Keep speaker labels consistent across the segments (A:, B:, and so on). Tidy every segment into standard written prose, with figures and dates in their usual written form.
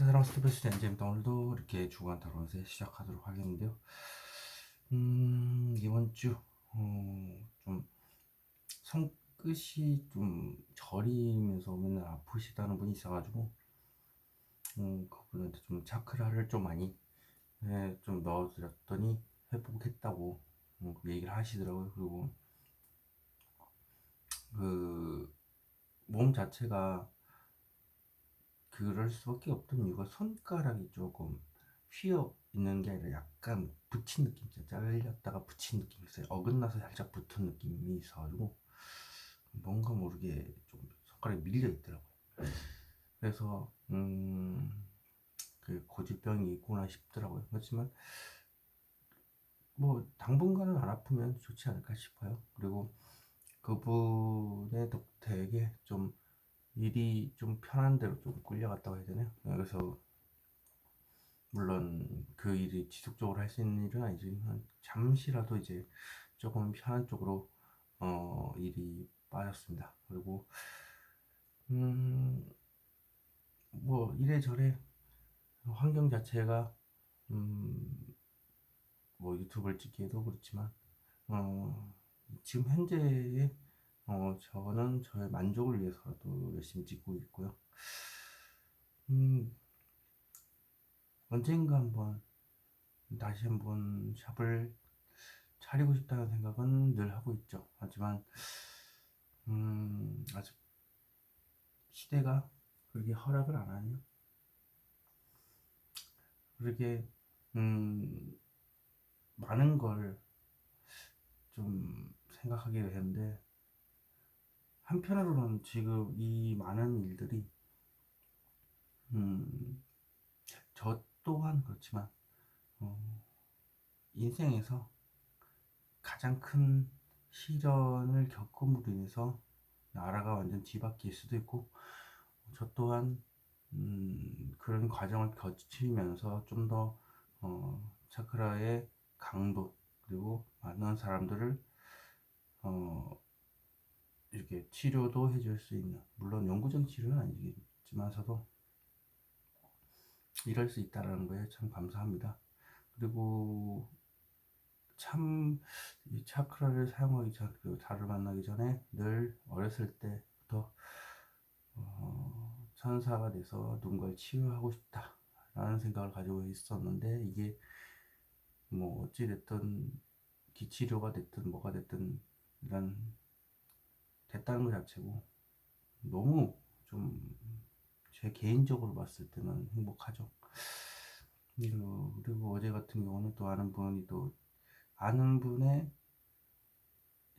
A: 사랑 스토리스 엔제입니다. 오늘도 이렇게 주간 타로를 시작하도록 하겠는데요. 이번 주, 좀 손끝이 좀 저리면서 맨날 아프시다는 분이 있어가지고, 그분한테 좀 차크라를 좀 많이, 좀 넣어드렸더니 회복했다고, 그 얘기를 하시더라고요. 그리고 그 몸 자체가 그럴 수밖에 없던 이유가 손가락이 조금 휘어 있는 게 아니라 약간 붙인 느낌, 잘렸다가 붙인 느낌이 있어요. 어긋나서 살짝 붙은 느낌이 있어가지고 뭔가 모르게 좀 손가락이 밀려 있더라고요. 그래서 그 고질병이 있구나 싶더라고요. 그렇지만 뭐 당분간은 안 아프면 좋지 않을까 싶어요. 그리고 그분의 덕택에 좀 일이 좀 편한 대로 좀 끌려갔다고 해야 되나요? 그래서 물론 그 일이 지속적으로 할 수 있는 일은 아니지만 잠시라도 이제 조금 편한 쪽으로 일이 빠졌습니다. 그리고 뭐 이래저래 환경 자체가 음, 뭐 유튜브를 찍기에도 그렇지만 어, 지금 현재의 저는 저의 만족을 위해서라도 열심히 찍고 있고요. 음, 언젠가 한번 다시 한번 샵을 차리고 싶다는 생각은 늘 하고 있죠. 하지만 아직 시대가 그렇게 허락을 안 하네요. 그렇게 많은 걸 좀 생각하게 되는데 한편으로는 지금 이 많은 일들이 음, 저 또한 그렇지만 어, 인생에서 가장 큰 시련을 겪음으로 인해서 나라가 완전 뒤바뀔 수도 있고 저 또한 그런 과정을 거치면서 좀 더 차크라의 강도 그리고 많은 사람들을 어, 이렇게 치료도 해줄 수 있는 물론 영구적 치료는 아니지만서도 이럴 수 있다는 거에 참 감사합니다. 그리고 참 이 차크라를 사용하기 전, 그 자를 만나기 전에 늘 어렸을 때부터 천사가 돼서 누군가를 치유하고 싶다라는 생각을 가지고 있었는데 이게 뭐 어찌 됐든 기치료가 됐든 뭐가 됐든 이런 됐다는 것 자체고 너무 좀 제 개인적으로 봤을 때는 행복하죠. 그리고 어제 같은 경우는 또 아는 분이 또 아는 분의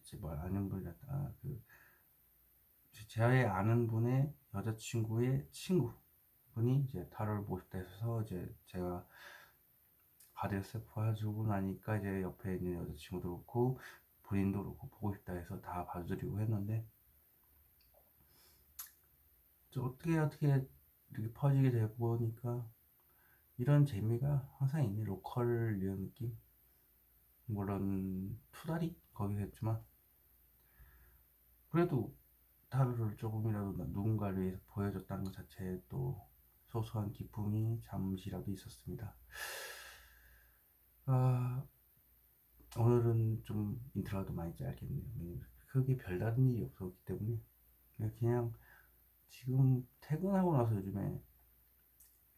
A: 이제 뭐 아는 분이었다 제 아는 분의 여자친구의 친구분이 이제 타로를 보고 싶다 해서 이제 제가 바디에서 봐주고 나니까 이제 옆에 있는 여자친구도 그렇고 본인도 그렇고 보고 싶다 해서 다 봐주려고 했는데 어떻게 이렇게 퍼지게 되고 보니까 이런 재미가 항상 있네. 로컬 이런 느낌. 물론 투다리 거기서 했지만 그래도 타로를 조금이라도 누군가를 위해서 보여줬다는 것 자체에 또 소소한 기쁨이 잠시라도 있었습니다. 아, 오늘은 좀 인트로도 많이 짧겠네요. 크게 별다른 일이 없었기 때문에 그냥 지금 퇴근하고 나서 요즘에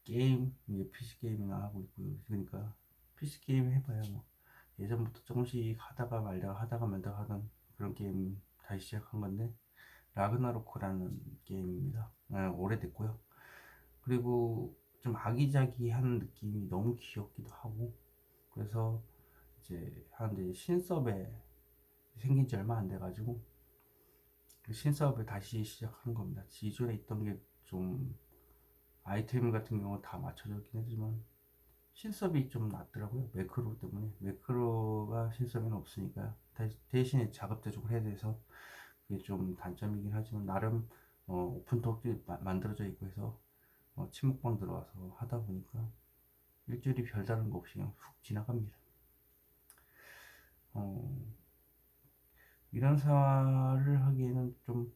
A: 게임, 이제 PC 게임이나 하고 있고요. 그러니까 PC 게임 해봐야 뭐 예전부터 조금씩 하다가 말다가 하다가 말다가 하던 그런 게임 다시 시작한 건데 라그나로크라는 게임입니다. 오래됐고요. 그리고 좀 아기자기한 느낌이 너무 귀엽기도 하고 그래서 이제 하는데 신섭에 생긴 지 얼마 안 돼가지고 그 신섭을 다시 시작한 겁니다. 기존에 있던 게 좀 아이템 같은 경우 다 맞춰졌긴 하지만 신섭이 좀 낫더라고요. 매크로 때문에 매크로가 신섭에는 없으니까 대신에 작업 대족을 해야 돼서 그게 좀 단점이긴 하지만 나름 오픈톡도 만들어져 있고 해서 친목방 들어와서 하다 보니까 일주일이 별다른 거 없이 그냥 훅 지나갑니다. 어, 이런 생활을 하기에는 좀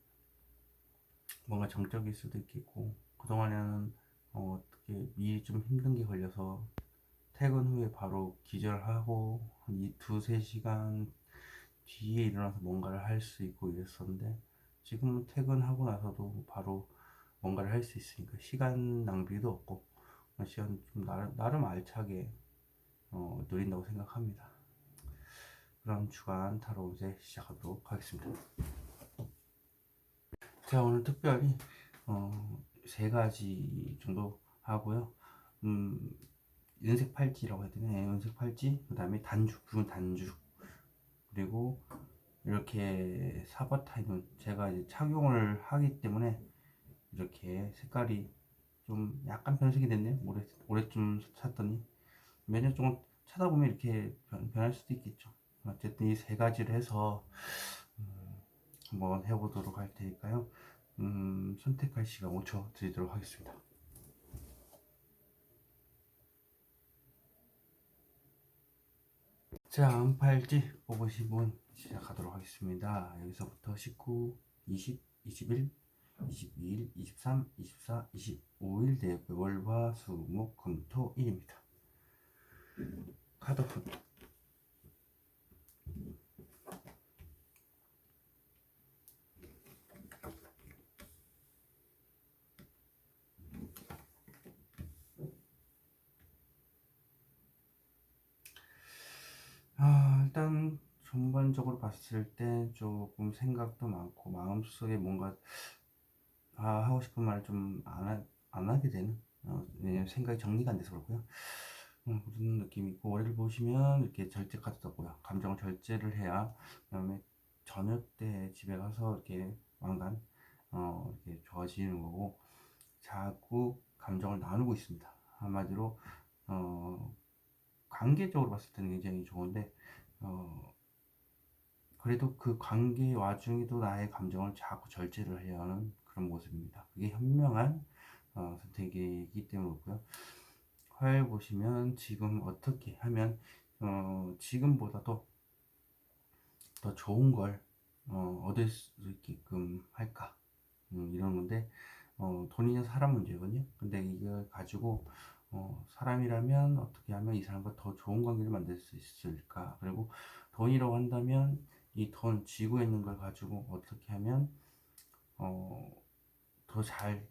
A: 뭔가 정적일 수도 있겠고 그동안에는 어떻게 일이 좀 힘든 게 걸려서 퇴근 후에 바로 기절하고 한 두세 시간 뒤에 일어나서 뭔가를 할 수 있고 이랬었는데, 지금은 퇴근하고 나서도 바로 뭔가를 할 수 있으니까 시간 낭비도 없고 시간 좀 나름 알차게 누린다고 생각합니다. 그럼 주간 타로 이제 시작하도록 하겠습니다. 제가 오늘 특별히 세 가지 정도 하고요. 은색 팔찌라고 해야 되나? 네, 은색 팔찌, 그 다음에 단주, 붉은 단주, 그리고 이렇게 사바타임은 제가 이제 착용을 하기 때문에 이렇게 색깔이 좀 약간 변색이 됐네요. 올해쯤 샀더니 몇 년 동안 차다 보면 이렇게 변할 수도 있겠죠. 어쨌든 이 세 가지를 해서 한번 해보도록 할 테니까요. 선택할 시간 5초 드리도록 하겠습니다. 자, 은팔찌 뽑으신 분 시작하도록 하겠습니다. 여기서부터 19, 20, 21, 22일, 23, 24, 25일 되고요. 월, 화, 수, 목, 금, 토, 일입니다. 카드 오픈. 일단 전반적으로 봤을 때 조금 생각도 많고 마음속에 뭔가 하고 싶은 말을 좀 안 하게 되는, 왜냐면 생각이 정리가 안 돼서 그렇고요. 그런 느낌이 있고, 올해를 보시면 이렇게 절제 카드도 없고요. 감정을 절제를 해야, 그다음에 저녁 때 집에 가서 이렇게 왕관 이렇게 좋아지는 거고, 자꾸 감정을 나누고 있습니다. 한마디로 관계적으로 봤을 때는 굉장히 좋은데, 어, 그래도 그 관계 와중에도 나의 감정을 자꾸 절제를 하려는 그런 모습입니다. 그게 현명한 선택이기 때문에 그렇고요. 화요일 보시면 지금 어떻게 하면 지금보다도 더 좋은 걸 얻을 수 있게끔 할까, 이런 건데, 돈이냐 사람 문제거든요. 근데 이걸 가지고 사람이라면 어떻게 하면 이 사람과 더 좋은 관계를 만들 수 있을까, 그리고 돈이라고 한다면 이 돈, 지구에 있는 걸 가지고 어떻게 하면 더 잘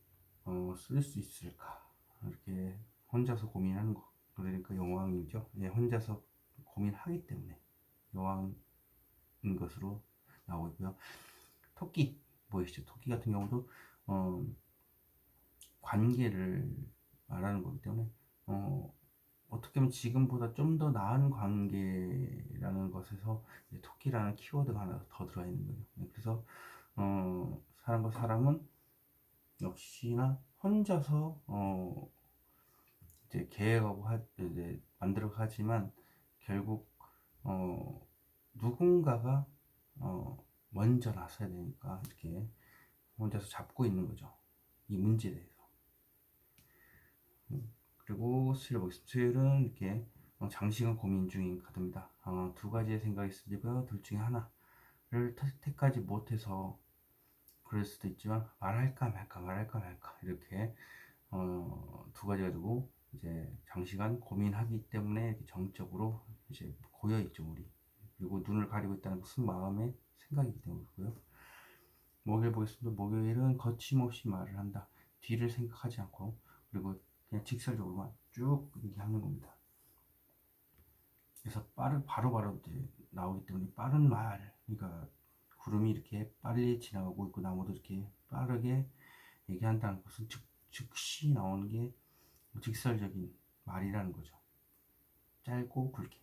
A: 쓸 수 있을까, 이렇게 혼자서 고민하는 거, 그러니까 여왕이죠. 예, 혼자서 고민하기 때문에 여왕인 것으로 나오고 있고요. 토끼 보이시죠? 토끼 같은 경우도 어, 관계를 말하는 거기 때문에 어떻게 보면 지금보다 좀 더 나은 관계라는 것에서 토끼라는 키워드가 하나 더 들어가 있는 거예요. 네, 그래서 사람과 사람은 역시나 혼자서 이제 계획하고 이제 만들어 가지만 결국 누군가가 먼저 나서야 되니까 이렇게 혼자서 잡고 있는 거죠. 이 문제에 대해서. 그리고 수요일 보겠습니다. 수요일은 이렇게 장시간 고민 중인 카드입니다. 두 가지의 생각이 있으니까 둘 중에 하나를 택하지 못해서 그럴 수도 있지만, 말할까 말까 말할까 말까 이렇게 두 가지 가지고 이제 장시간 고민하기 때문에 이렇게 정적으로 이제 고여 있죠 우리. 그리고 눈을 가리고 있다는 것은 마음의 생각이기 때문이고요. 목요일 보겠습니다. 목요일은 거침없이 말을 한다. 뒤를 생각하지 않고, 그리고 그냥 직설적으로만 쭉 이렇게 하는 겁니다. 그래서 바로바로 이제 나오기 때문에 빠른 말, 그러니까 구름이 이렇게 빨리 지나가고 있고 나무도 이렇게 빠르게 얘기한다는 것은 즉시 나오는 게 직설적인 말이라는 거죠. 짧고 굵게.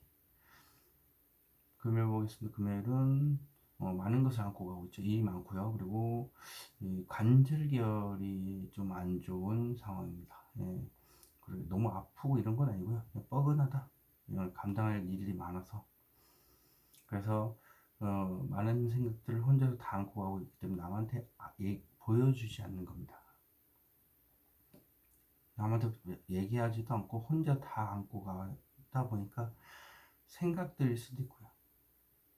A: 금요일 보겠습니다. 금요일은 많은 것을 안고 가고 있죠. 일이 많고요. 그리고 이 관절결이 좀 안 좋은 상황입니다. 예. 그리고 너무 아프고 이런 건 아니고요. 그냥 뻐근하다. 이걸 감당할 일이 많아서. 그래서 많은 생각들을 혼자서 다 안고 가고 있기 때문에 남한테 보여주지 않는 겁니다. 남한테 얘기하지도 않고 혼자 다 안고 가다 보니까 생각들일 수도 있고요.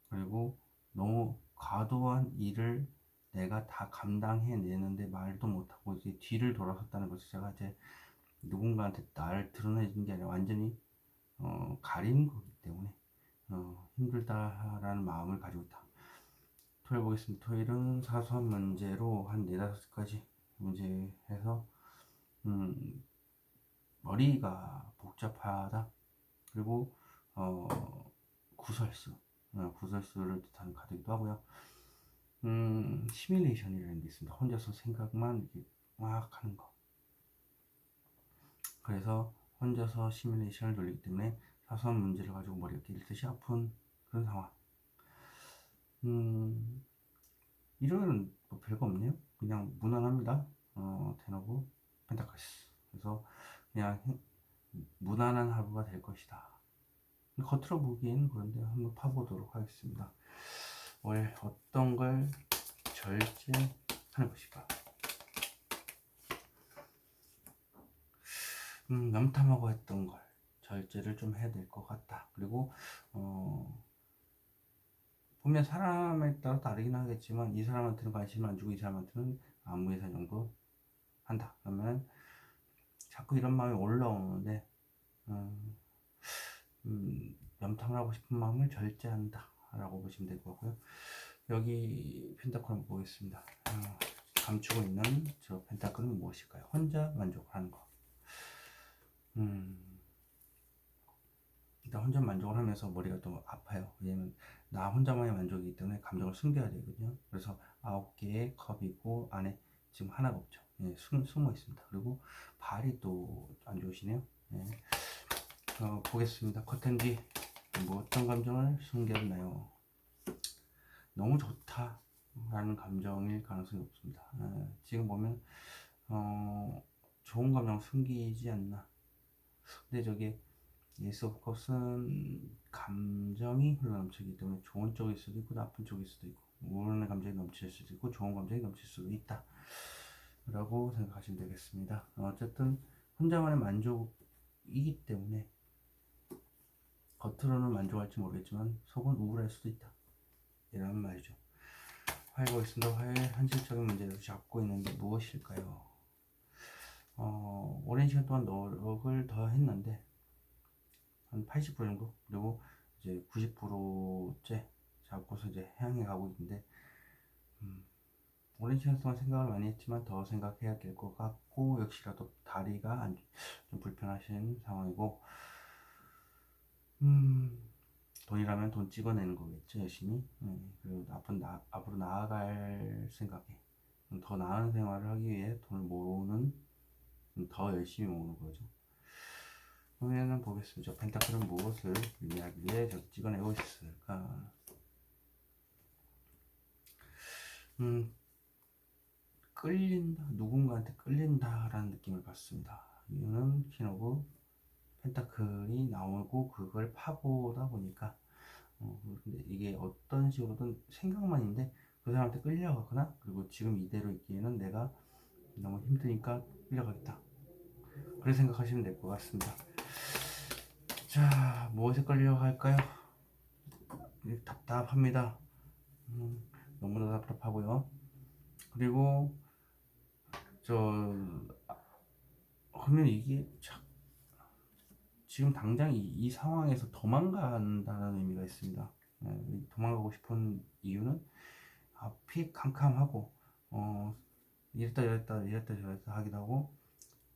A: 그리고 너무 과도한 일을 내가 다 감당해내는데 말도 못하고 이제 뒤를 돌아섰다는 것을 제가 이제 누군가한테 나를 드러내는 게 아니라 완전히 가리는 거기 때문에 힘들다라는 마음을 가지고 있다. 토요일 보겠습니다. 토요일은 사소한 문제로 한 4-5가지 문제 해서 머리가 복잡하다. 그리고 구설수, 구설수를 뜻하는 카드이기도 하고요. 시뮬레이션이라는 게 있습니다. 혼자서 생각만 이렇게 막 하는 거. 그래서 혼자서 시뮬레이션을 돌리기 때문에 사소한 문제를 가지고 머리가 뛸 듯이 아픈 그런 상황. 일요일은 뭐 별거 없네요. 그냥 무난합니다. 테너브 펜타클스. 그래서 그냥 무난한 하루가 될 것이다. 겉으로 보기에는 그런데 한번 파보도록 하겠습니다. 월 어떤 걸 절제하는 것일까? 염탐하고 했던 걸 절제를 좀 해야 될 것 같다. 그리고 보면 사람에 따라 다르긴 하겠지만 이 사람한테는 관심 안 주고 이 사람한테는 안무 예산 정도 한다. 그러면 자꾸 이런 마음이 올라오는데 염탐을 하고 싶은 마음을 절제한다 라고 보시면 될 것 같고요. 여기 펜타클을 보겠습니다. 감추고 있는 저 펜타클은 무엇일까요? 혼자 만족하는 거. 일단 혼자 만족을 하면서 머리가 또 아파요. 왜냐면 나 혼자만의 만족이기 때문에 감정을 숨겨야 되거든요. 그래서 9개의 컵이고 안에 지금 하나가 없죠. 예, 숨어 있습니다. 그리고 발이 또 안 좋으시네요. 예. 보겠습니다. 커튼 뒤 뭐 어떤 감정을 숨겼나요? 너무 좋다 라는 감정일 가능성이 높습니다. 지금 보면 좋은 감정 숨기지 않나. 근데 저게 예스 오브 컵스는 감정이 흘러넘치기 때문에 좋은 쪽일 수도 있고 나쁜 쪽일 수도 있고 모르는 감정이 넘칠 수도 있고 좋은 감정이 넘칠 수도 있다 라고 생각하시면 되겠습니다. 어쨌든 혼자만의 만족이기 때문에 겉으로는 만족할지 모르겠지만 속은 우울할 수도 있다 이라는 말이죠. 화해 보겠습니다. 화해 현실적인 문제를 잡고 있는데 무엇일까요? 오랜 시간 동안 노력을 더 했는데 한 80% 정도, 그리고 이제 90%째 잡고서 이제 향해 가고 있는데 오랜 시간 동안 생각을 많이 했지만 더 생각해야 될 것 같고 역시라도 다리가 좀 불편하신 상황이고 돈이라면 돈 찍어내는 거겠죠, 열심히. 그리고 앞으로 나아갈 생각에 더 나은 생활을 하기 위해 돈을 모으는, 더 열심히 모으는 거죠. 그러면은 보겠습니다. 펜타클은 무엇을 의미하기에 저기 찍어내고 있을까? 끌린다, 누군가한테 끌린다라는 느낌을 받습니다. 이유는 퀸 오브 펜타클이 나오고 그걸 파보다 보니까 근데 이게 어떤 식으로든 생각만인데 그 사람한테 끌려가거나 그리고 지금 이대로 있기에는 내가 너무 힘드니까 끌려가겠다, 그렇게 생각하시면 될 것 같습니다. 자, 무엇에 끌려갈까요? 답답합니다. 너무나 답답하고요. 그리고 그러면 이게 지금 당장 이 상황에서 도망간다는 의미가 있습니다. 도망가고 싶은 이유는 앞이 캄캄하고 이랬다 저랬다 하기도 하고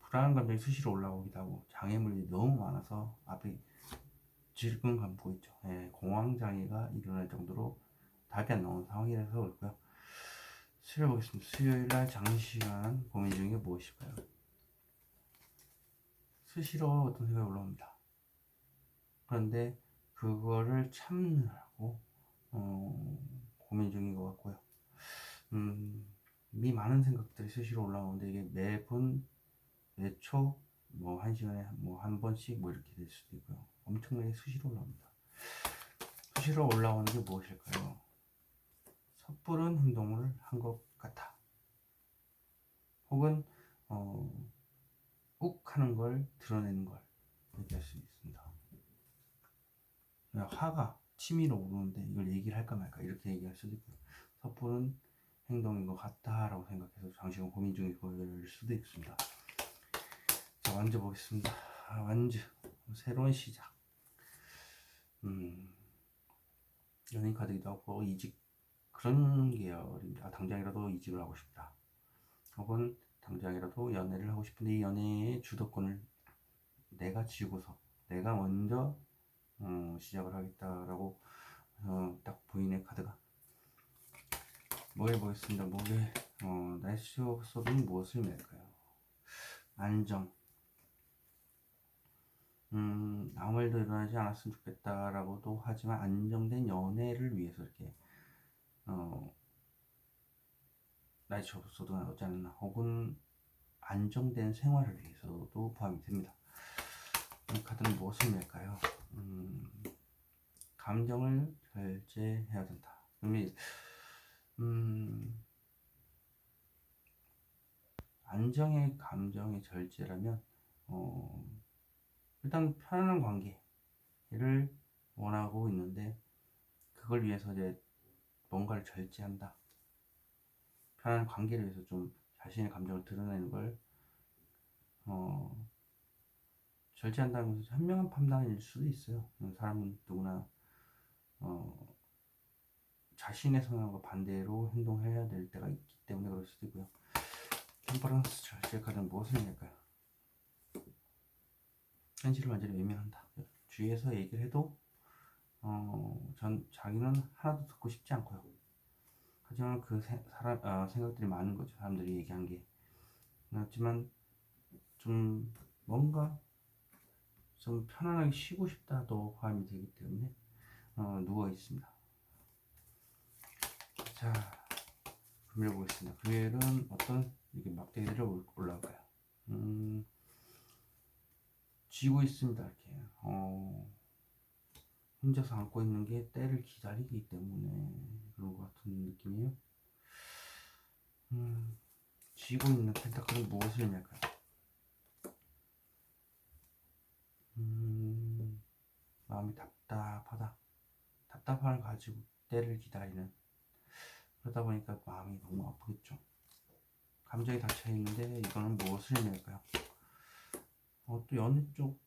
A: 불안한 감정이 수시로 올라오기도 하고 장애물이 너무 많아서 앞이 질끈 감고 있죠. 공황장애가 일어날 정도로 답이 안 나오는 상황이라서 그렇고요. 수요일 보겠습니다. 수요일날 장시간 고민 중인 게 무엇일까요? 수시로 어떤 생각이 올라옵니다. 그런데 그거를 참느라고 고민 중인 것 같고요. 이 많은 생각들이 수시로 올라오는데 이게 매분 매초 뭐 1시간에 뭐 한 번씩 뭐 이렇게 될 수도 있고요. 엄청나게 수시로 올라옵니다. 수시로 올라오는 게 무엇일까요? 섣부른 행동을 한 것 같아. 혹은 욱 하는 걸 드러내는 걸 얘기할 수 있습니다. 화가 치밀어 오르는데 이걸 얘기를 할까 말까 이렇게 얘기할 수도 있고요. 섣부른 행동인 것 같다 라고 생각해서 장시간 고민 중일 수도 있습니다. 자, 완주 보겠습니다. 완주. 새로운 시작. 연인 카드기도 하고, 이직. 그런 계열입니다. 당장이라도 이직을 하고 싶다. 혹은 당장이라도 연애를 하고 싶은데 이 연애의 주도권을 내가 쥐고서 내가 먼저 시작을 하겠다라고 딱 보이네 카드가. 뭐 해보겠습니다. 뭐에 날씨 속은 무엇을 낼까요? 안정. 아무 일도 일어나지 않았으면 좋겠다라고도 하지만 안정된 연애를 위해서 이렇게 날씨 속은 나오지 않나, 혹은 안정된 생활을 위해서도 포함이 됩니다. 이 카드는 무엇을 낼까요? 감정을 절제해야 된다. 안정의 감정의 절제라면 일단 편안한 관계를 원하고 있는데 그걸 위해서 이제 뭔가를 절제한다. 편안한 관계를 위해서 좀 자신의 감정을 드러내는 걸 절제한다는 것은 현명한 판단일 수도 있어요. 사람은 누구나 자신의 성향과 반대로 행동해야 될 때가 있기 때문에 그럴 수도 있고요. 템퍼런스 절제 카드는 무엇을 낼까요? 현실을 완전히 외면한다. 주위에서 얘기를 해도 자기는 하나도 듣고 싶지 않고요. 하지만 그 생각들이 많은 거죠. 사람들이 얘기한 게. 하지만 좀 뭔가 좀 편안하게 쉬고 싶다도 포함이 되기 때문에 누워 있습니다. 자, 금요일 보겠습니다. 금요일은 어떤 이렇게 막대기들이 올라올까요? 쥐고 있습니다. 이렇게 혼자서 안고 있는 게 때를 기다리기 때문에 그런 것 같은 느낌이에요. 쥐고 있는 펜타클은 무엇을 의미할까요? 마음이 답답하다. 답답함을 가지고 때를 기다리는. 그러다 보니까 마음이 너무 아프겠죠. 감정이 닫혀 있는데 이거는 무엇을 의미할까요? 또 연애 쪽,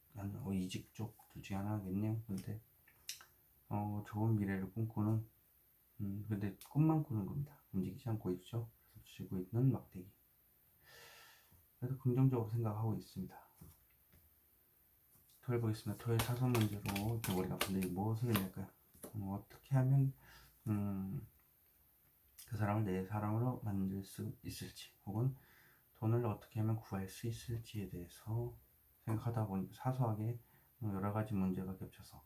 A: 이직 쪽 둘 중에 하나겠네요. 근데 좋은 미래를 꿈꾸는, 근데 꿈만 꾸는 겁니다. 움직이지 않고 있죠. 그래서 쥐고 있는 막대기. 그래도 긍정적으로 생각하고 있습니다. 토요일 보겠습니다. 토요일 사선 문제로 이렇게 머리가 아픈데 무엇을 의미할까요? 어떻게 하면 그 사람을 내 사람으로 만들 수 있을지, 혹은 돈을 어떻게 하면 구할 수 있을지에 대해서 생각하다 보니 사소하게 여러 가지 문제가 겹쳐서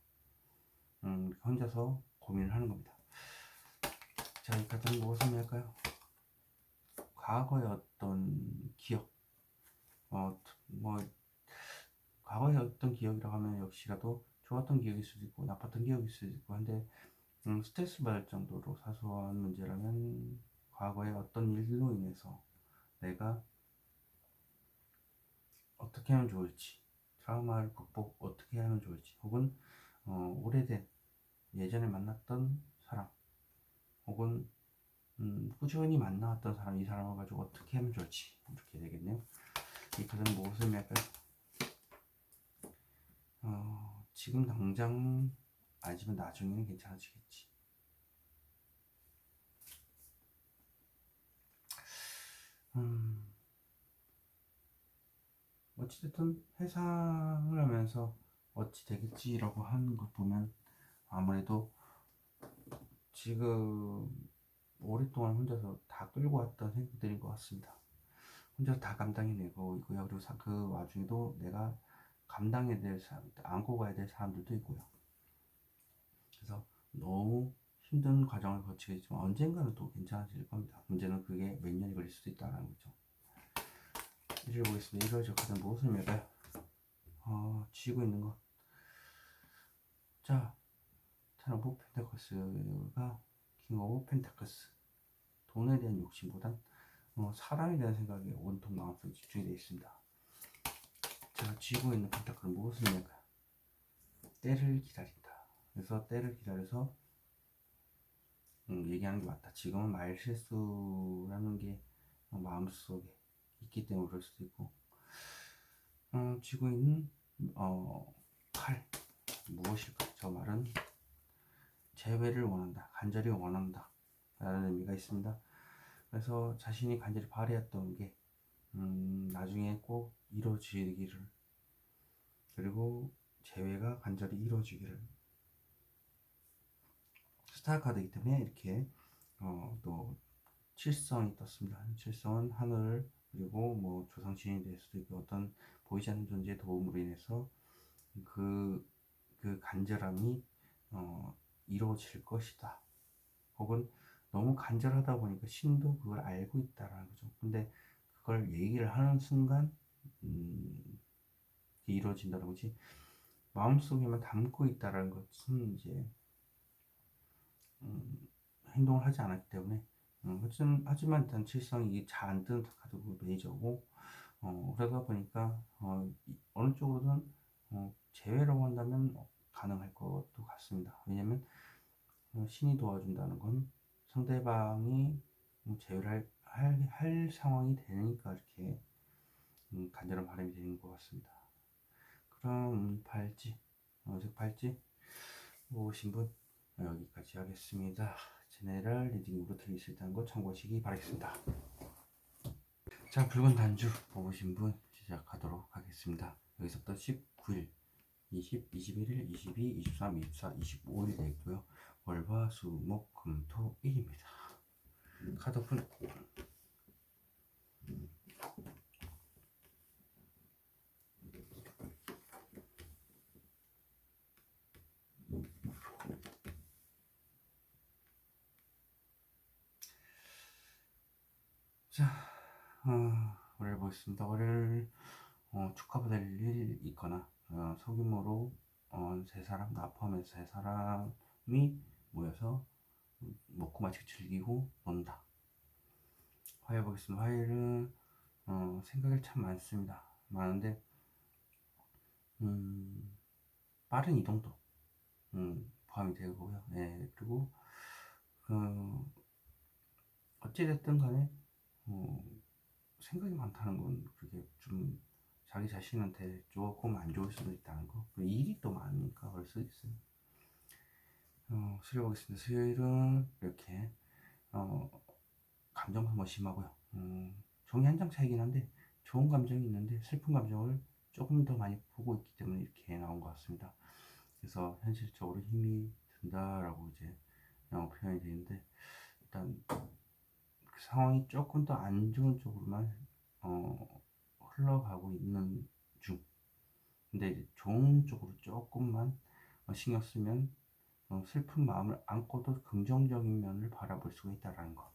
A: 혼자서 고민을 하는 겁니다. 자, 이 카드는 무엇을 의미할까요? 과거의 어떤 기억, 과거의 어떤 기억이라고 하면 역시라도 좋았던 기억일 수도 있고 나빴던 기억일 수도 있고 한데 스트레스 받을 정도로 사소한 문제라면 과거의 어떤 일로 인해서 내가 어떻게 하면 좋을지, 트라우마를 극복 어떻게 하면 좋을지, 혹은 오래된 예전에 만났던 사람, 혹은 꾸준히 만나왔던 사람, 이 사람을 가지고 어떻게 하면 좋을지, 이렇게 되겠네요. 이 카드는 무엇을 의미할까요? 지금 당장 아니지만 나중에는 괜찮아지겠지. 어찌됐든 회상을 하면서 어찌 되겠지라고 하는 걸 보면 아무래도 지금 오랫동안 혼자서 다 끌고 왔던 생각들인 것 같습니다. 혼자서 다 감당해내고 있고요. 그리고 그 와중에도 내가 감당해야 될 사람, 안고 가야 될 사람들도 있고요. 그래서 너무 힘든 과정을 거치겠지만 언젠가는 또 괜찮아질 겁니다. 문제는 그게 몇 년이 걸릴 수도 있다는 거죠. 일을 보겠습니다. 1월 저 카드는 무엇을 매가요? 쥐고 있는 것. 자, 타로 오브 펜타클스가 킹 오브 펜타클스. 돈에 대한 욕심보단 사람에 대한 생각에 온통 마음속에 집중이 되어 있습니다. 제가 쥐고 있는 펜타클은 무엇을 의미할까요? 때를 기다린다. 그래서 때를 기다려서 얘기하는 게 맞다. 지금은 말 실수라는 게 마음속에 있기 때문에 그럴 수도 있고, 쥐고 있는 칼 무엇일까? 저 말은 재회를 원한다, 간절히 원한다 라는 의미가 있습니다. 그래서 자신이 간절히 바라였던 게 나중에 꼭 이루어지기를, 그리고 재회가 간절히 이루어지기를. 스타 카드이기 때문에 이렇게 또 칠성이 떴습니다. 칠성은 하늘, 그리고 뭐 조상 지인이 될 수도 있고 어떤 보이지 않는 존재의 도움으로 인해서 그, 그 간절함이 이루어질 것이다. 혹은 너무 간절하다 보니까 신도 그걸 알고 있다라는 거죠. 근데 그걸 얘기를 하는 순간 이루어진다는 거지. 마음속에만 담고 있다라는 것은 이제 행동을 하지 않았기 때문에. 하지만 일단 칠성이 이게 잘 안 뜨는 카드고 메이저고, 그러다 보니까 어느 쪽으로든 제외라고 한다면 가능할 것도 같습니다. 왜냐면 신이 도와준다는 건 상대방이 제외를 할 상황이 되니까 이렇게 간절한 바람이 되는 것 같습니다. 그럼 팔찌, 색 팔찌 보신 분 여기까지 하겠습니다. 제네럴 리딩으로 드릴 수 있다는 거 참고하시기 바라겠습니다. 자, 붉은 단주 뽑으신 분 시작하도록 하겠습니다. 여기서부터 19일, 20, 21일, 22, 23, 24, 25일 되고요. 월화, 수, 목, 금, 토, 일입니다. 카드 오픈. 자, 월요일 보겠습니다. 월요일 축하받을 일 있거나 소규모로 세 사람, 나 포함해서 세 사람이 모여서 먹고 마시고 즐기고 논다. 화요일 보겠습니다. 화요일은 생각이 참 많습니다. 많은데 빠른 이동도 포함이 되고요. 네, 그리고 어찌됐든 간에 생각이 많다는 건 그게 좀 자기 자신한테 조금 안 좋을 수도 있다는 거. 일이 또 많으니까 그럴 수도 있어요. 수요일 보겠습니다. 수요일은 이렇게 감정 소모 심하고요. 종이 한 장 차이긴 한데 좋은 감정이 있는데 슬픈 감정을 조금 더 많이 보고 있기 때문에 이렇게 나온 것 같습니다. 그래서 현실적으로 힘이 든다라고 이제 표현이 되는데, 일단 그 상황이 조금 더 안 좋은 쪽으로만 흘러가고 있는 중. 근데 이제 좋은 쪽으로 조금만 신경 쓰면 슬픈 마음을 안고도 긍정적인 면을 바라볼 수가 있다라는 거.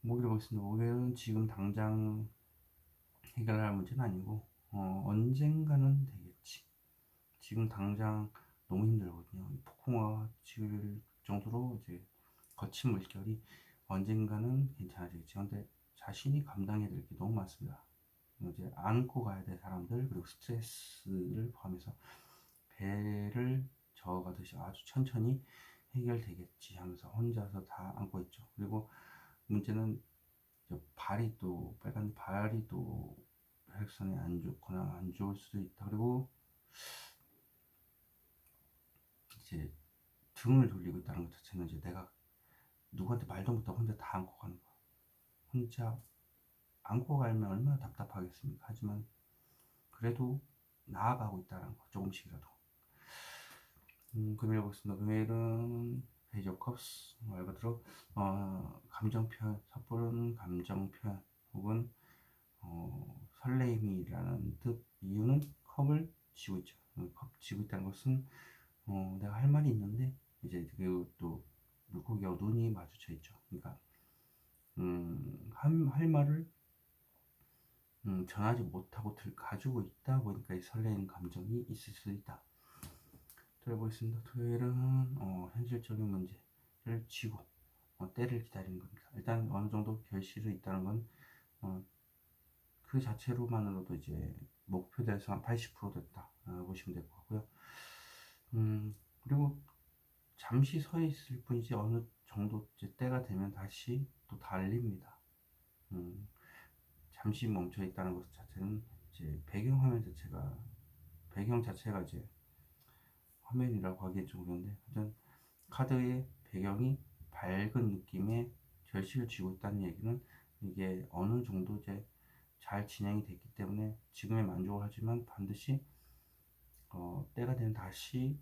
A: 목요일 보겠습니다. 목요일은 지금 당장 해결할 문제는 아니고 언젠가는 되겠지. 지금 당장 너무 힘들거든요. 폭풍우가 칠 정도로 이제 거친 물결이 언젠가는 괜찮아지겠지. 근데 자신이 감당해야 될 게 너무 많습니다. 이제 안고 가야 될 사람들, 그리고 스트레스를 포함해서 배를 저어가듯이 아주 천천히 해결되겠지 하면서 혼자서 다 안고 있죠. 그리고 문제는 발이 또 빨간 발이 또 혈액순환이 안 좋거나 안 좋을 수도 있다. 그리고 이제 등을 돌리고 있다는 것 자체는 이제 내가 누구한테 말도 못하고 혼자 다 안고 가는 거. 혼자 안고 가면 얼마나 답답하겠습니까? 하지만 그래도 나아가고 있다는 거, 조금씩이라도. 금요일 보겠습니다. 금요일은 페이지 오브 컵스, 말 그대로 감정 표현, 섣부른 감정 표현 혹은 설레임이라는 뜻. 이유는 컵을 쥐고 있죠. 컵 쥐고 있다는 것은 내가 할 말이 있는데 이제 또 물고기와 눈이 마주쳐 있죠. 그러니까 할 말을 전하지 못하고 가지고 있다 보니까 이 설레는 감정이 있을 수 있다. 들어보겠습니다. 토요일은 현실적인 문제를 쥐고 때를 기다리는 겁니다. 일단 어느 정도 결실이 있다는 건 그 자체로만으로도 이제 목표 달성 한 80% 됐다 보시면 될 것 같고요. 그리고 잠시 서 있을 뿐이지 어느 정도 이제 때가 되면 다시 또 달립니다. 잠시 멈춰 있다는 것 자체는 이제 배경 자체가 이제 화면이라고 하기엔 좀 그런데, 하여튼 카드의 배경이 밝은 느낌의 결실을 쥐고 있다는 얘기는 이게 어느 정도 이제 잘 진행이 됐기 때문에 지금에 만족을 하지만 반드시 때가 되면 다시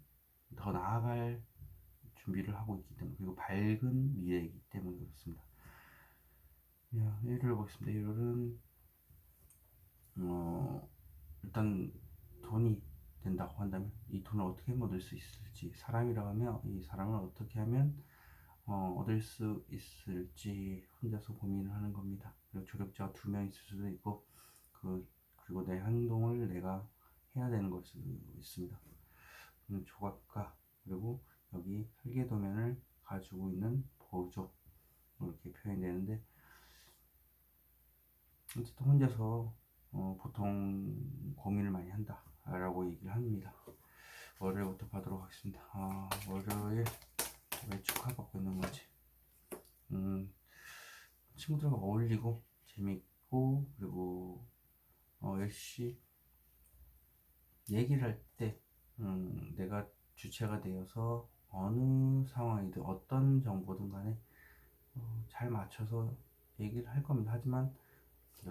A: 더 나아갈 준비를 하고 있기 때문에, 그리고 밝은 미래이기 때문에 그렇습니다. 예를 보겠습니다. 1월은 일단 돈이 된다고 한다면 이 돈을 어떻게 얻을 수 있을지, 사람이라고 하면 이 사람을 어떻게 하면 얻을 수 있을지 혼자서 고민을 하는 겁니다. 그리고 조력자가 2명 있을 수도 있고, 그리고 내 행동을 내가 해야 되는 걸 수도 있습니다. 조각가, 그리고 여기 설계도면을 가지고 있는 보조, 이렇게 표현이 되는데, 어쨌든 혼자서 보통 고민을 많이 한다 라고 얘기를 합니다. 월요일부터 봐도록 하겠습니다. 월요일 왜 축하받고 있는 건지. 친구들과 어울리고 재밌고, 그리고 역시 얘기를 할 때 내가 주체가 되어서 어느 상황이든 어떤 정보든 간에 잘 맞춰서 얘기를 할 겁니다. 하지만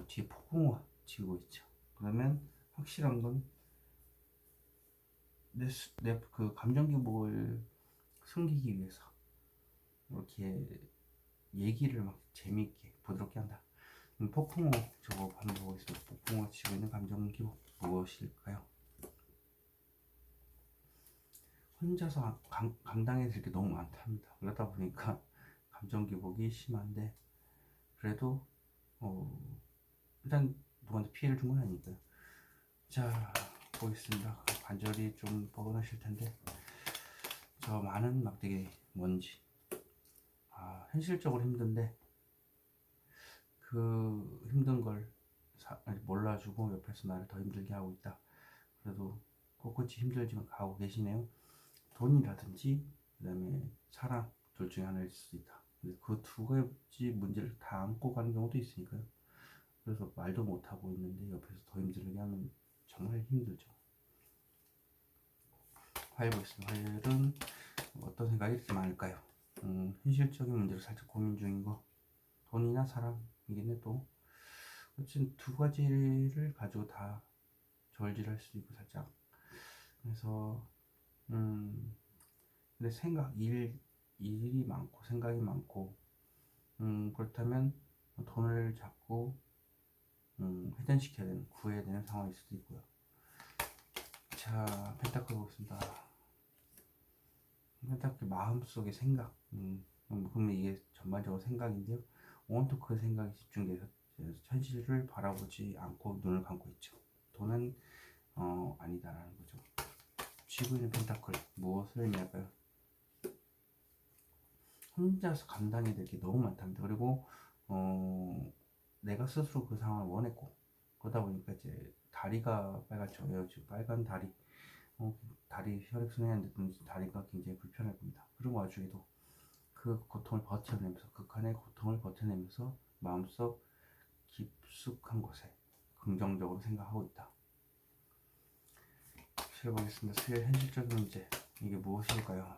A: 뒤에 폭풍우가 치고 있죠. 그러면 확실한 건 내 그 감정 기복을 숨기기 위해서 이렇게 얘기를 막 재미있게 부드럽게 한다. 폭풍우 저거 한번 보겠습니다. 폭풍우가 치고 있는 감정 기복 무엇일까요? 혼자서 감당해야 될 게 너무 많답니다. 그러다 보니까 감정 기복이 심한데, 그래도 일단 누구한테 피해를 준 건 아니니까요. 자, 보겠습니다. 관절이 좀 뻐근하실 텐데, 저 많은 막대기 뭔지. 현실적으로 힘든데 그 힘든 걸 몰라주고 옆에서 나를 더 힘들게 하고 있다. 그래도 꿋꿋이 힘들지만 가고 계시네요. 돈이라든지 그다음에 사랑, 둘 중에 하나일 수도 있다. 그 2가지 문제를 다 안고 가는 경우도 있으니까요. 그래서 말도 못하고 있는데 옆에서 더 힘들게 하면 정말 힘들죠. 화요일 보겠습니다. 화요일은 어떤 생각이 이렇게 많을까요? 현실적인 문제로 살짝 고민 중인 거, 돈이나 사랑이겠네. 또 어쨌든 2가지를 가지고 다 저울질할 수도 있고 살짝. 그래서 근데 일이 많고 생각이 많고, 그렇다면 돈을 자꾸 회전시켜야 되는, 구해야 되는 상황일 수도 있고요. 자, 펜타클 보겠습니다. 펜타클 마음속의 생각. 그러면 이게 전반적으로 생각인데요. 온통 그 생각이 집중돼서 현실을 바라보지 않고 눈을 감고 있죠. 돈은 아니다라는 거죠. 쥐고 있는 펜타클 무엇을 의미할까요? 혼자서 감당해야 될 게 너무 많답니다. 그리고 내가 스스로 그 상황을 원했고, 그러다 보니까 이제 다리가 빨갛죠. 지금 빨간 다리, 다리 혈액순환이 안 됐든지 다리가 굉장히 불편할 겁니다. 그런 와중에도 그 고통을 버텨내면서, 극한의 고통을 버텨내면서 마음속 깊숙한 곳에 긍정적으로 생각하고 있다. 수요일 보겠습니다. 수요일 현실적인 문제, 이게 무엇일까요?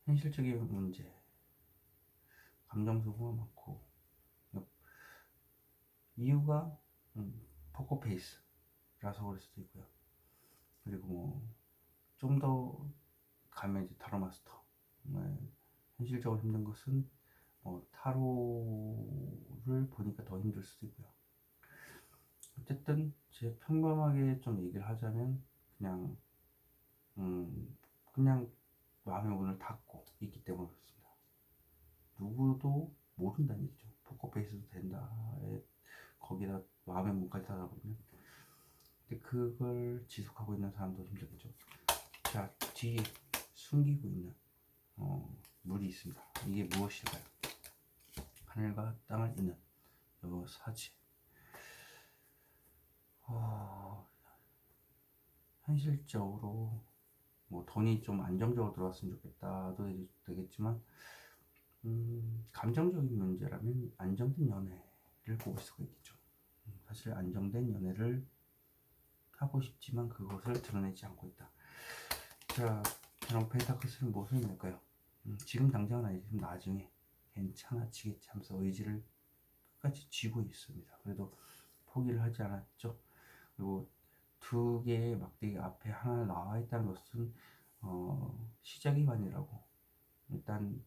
A: 현실적인 문제, 감정 소모가 많고, 이유가 포커페이스라서 그럴 수도 있고요. 그리고 뭐 좀 더 가면 이제 타로 마스터, 현실적으로 힘든 것은 타로를 보니까 더 힘들 수도 있고요. 어쨌든 제 평범하게 좀 얘기를 하자면 그냥 마음의 문을 닫고 있기 때문에 그렇습니다. 누구도 모른다는 얘기죠. 포커페이스도 된다, 거기다 마음의 문까지 닫아보면. 근데 그걸 지속하고 있는 사람도 힘들겠죠. 자, 뒤에 숨기고 있는 물이 있습니다. 이게 무엇일까요? 하늘과 땅을 잇는 요 사지. 현실적으로 뭐 돈이 좀 안정적으로 들어왔으면 좋겠다도 되겠지만, 감정적인 문제라면 안정된 연애를 꼽을 수가 있겠죠. 사실 안정된 연애를 하고 싶지만 그것을 드러내지 않고 있다. 자, 그럼 펜타클스는 무엇을 의미할까요? 지금 당장은 아니지만 나중에 괜찮아지겠지 하면서 의지를 끝까지 쥐고 있습니다. 그래도 포기를 하지 않았죠. 그리고 두 개의 막대기 앞에 하나 나와 있다는 것은 시작이만이라고. 일단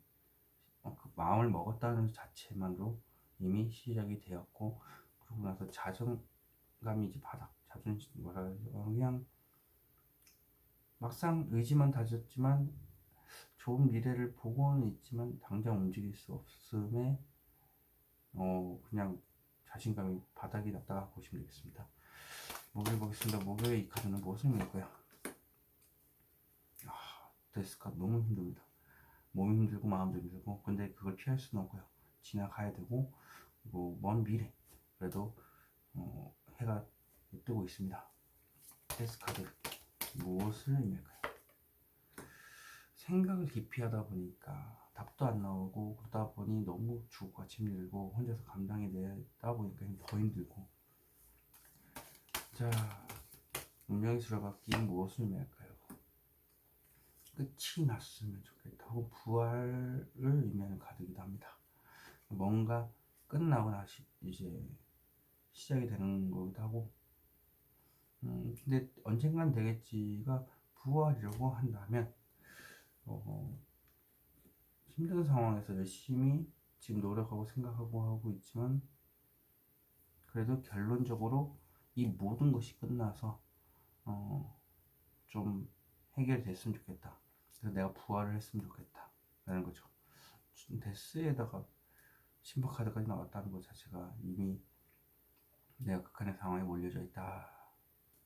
A: 그 마음을 먹었다는 자체만으로 이미 시작이 되었고, 그러고 나서 자존감이 이제 바닥, 자존심 뭐라 그러죠? 그냥 막상 의지만 다졌지만 좋은 미래를 보고는 있지만 당장 움직일 수 없음에 그냥 자신감이 바닥이 났다가 보시면 되겠습니다. 목요일 보겠습니다. 목요일 이 카드는 무엇을 의미할까요? 데스카 너무 힘듭니다. 몸이 힘들고 마음도 힘들고, 근데 그걸 피할 수는 없고요. 지나가야 되고, 그리고 먼 미래 그래도 해가 뜨고 있습니다. 데스카드 무엇을 의미할까요? 생각을 깊이 하다 보니까 답도 안 나오고, 그러다 보니 너무 죽고 힘들고 혼자서 감당이 되다 보니까 더 힘들고. 자, 운명의 수레바퀴 무엇을 의미할까요? 끝이 났으면 좋겠다 하고 부활을 의미하는 카드이기도 합니다. 뭔가 끝나고 나시 이제 시작이 되는 거기도 하고, 근데 언젠간 되겠지가 부활이라고 한다면 힘든 상황에서 열심히 지금 노력하고 생각하고 하고 있지만, 그래도 결론적으로 이 모든 것이 끝나서 좀 해결됐으면 좋겠다. 그래서 내가 부활을 했으면 좋겠다 라는 거죠. 데스에다가 심박카드까지 나왔다는 것 자체가 이미 내가 극한의 상황에 몰려져 있다.